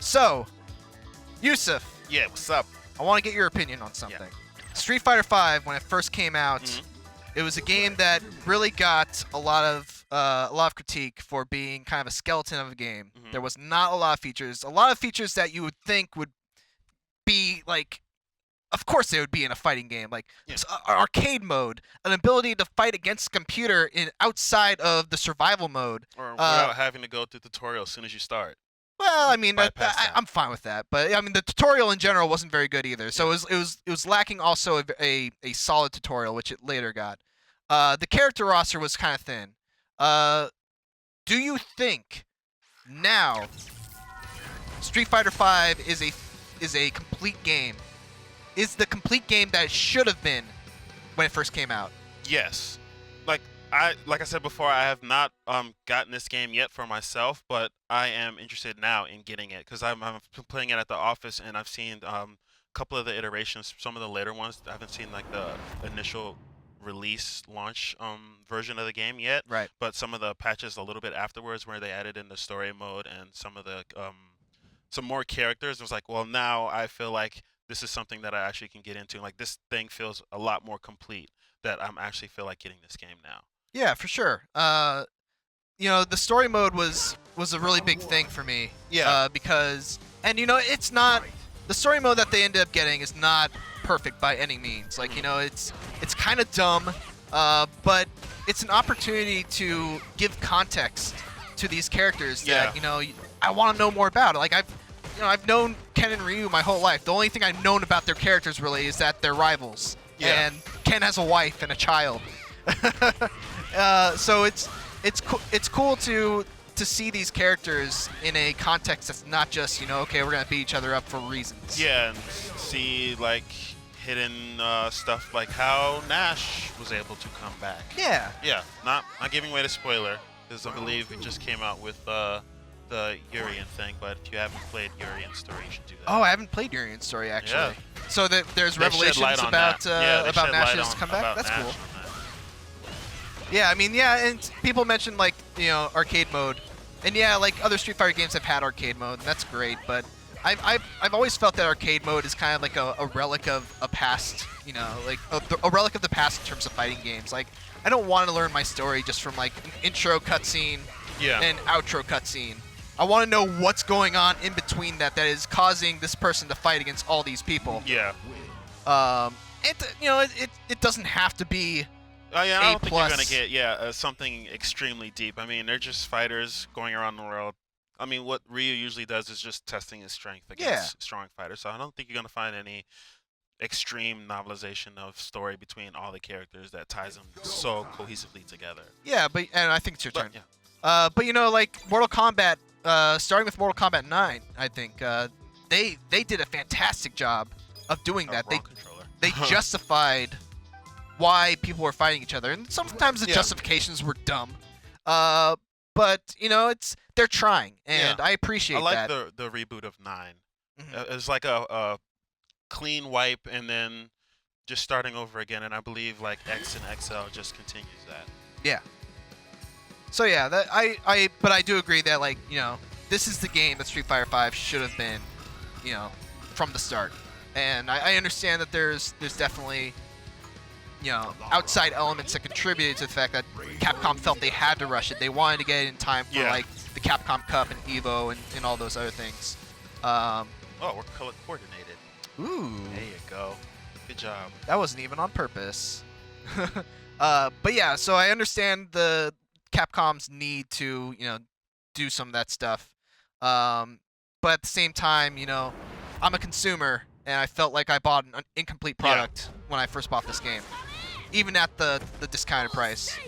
So, Yusuf, Yeah, what's up? I want to get your opinion on something. Street Fighter V, when it first came out, it was a game that really got a lot of critique for being kind of a skeleton of a game. There was not a lot of features. A lot of features that you would think would be like, of course they would be in a fighting game, like arcade mode, an ability to fight against a computer outside of the survival mode, or without having to go through the tutorial as soon as you start. Well, I mean, I'm fine with that, but I mean, the tutorial in general wasn't very good either. So it was lacking also a solid tutorial, which it later got. The character roster was kind of thin. Do you think now Street Fighter V is a complete game? Is the complete game that it should have been when it first came out? Yes. Like I said before, I have not gotten this game yet for myself, but I am interested now in getting it because I'm playing it at the office, and I've seen a couple of the iterations, some of the later ones. I haven't seen like the initial release launch version of the game yet. Right. But some of the patches a little bit afterwards, where they added in the story mode and some of the some more characters, it was like, well, now I feel like this is something that I actually can get into. Like, this thing feels a lot more complete, that I'm actually feel like getting this game now. Yeah, for sure. You know, the story mode was a really big thing for me. Yeah. Because, and you know, it's not, the story mode that they ended up getting is not perfect by any means. Like, you know, it's kind of dumb, but it's an opportunity to give context to these characters that, you know, I want to know more about. Like, I've known Ken and Ryu my whole life. The only thing I've known about their characters really is that they're rivals. Yeah. And Ken has a wife and a child. So it's cool to see these characters in a context that's not just, you know, okay, we're gonna beat each other up for reasons. Yeah, and see like hidden stuff like how Nash was able to come back. Yeah. Yeah, not giving away the spoiler, because I believe it just came out with the Urian thing, but if you haven't played Urian's story, you should do that. Oh, I haven't played Urian's story actually. Yeah. So that there's They shed revelations light on about that. about Nash's comeback. That's cool. Yeah, I mean, yeah, and people mentioned like, you know, arcade mode, and yeah, like other Street Fighter games have had arcade mode, and that's great. But I've always felt that arcade mode is kind of like a relic of a past, you know, like a relic of the past in terms of fighting games. Like, I don't want to learn my story just from like an intro cutscene and outro cutscene. I want to know what's going on in between that is causing this person to fight against all these people. Yeah. You know, it doesn't have to be. Oh yeah, I don't think you're A+. gonna get something extremely deep. I mean, they're just fighters going around the world. I mean, what Ryu usually does is just testing his strength against strong fighters. So I don't think you're gonna find any extreme novelization of story between all the characters that ties them so cohesively together. Yeah, and I think it's your turn. Yeah. But you know, like Mortal Kombat, starting with Mortal Kombat 9, I think they did a fantastic job of doing that. They justified why people were fighting each other, and sometimes the justifications were dumb. But you know, they're trying, and I appreciate that. I like the reboot of 9. It's like a clean wipe, and then just starting over again. And I believe like X and XL just continues that. Yeah. So yeah, that but I do agree that, like, you know, this is the game that Street Fighter V should have been, you know, from the start. And I understand that there's definitely, you know, outside elements that contributed to the fact that Capcom felt they had to rush it. They wanted to get it in time for like the Capcom Cup and Evo and all those other things. Oh, we're color coordinated. Ooh. There you go. Good job. That wasn't even on purpose. But yeah, so I understand the Capcom's need to, you know, do some of that stuff. But at the same time, you know, I'm a consumer, and I felt like I bought an incomplete product when I first bought this game, even at the discounted price.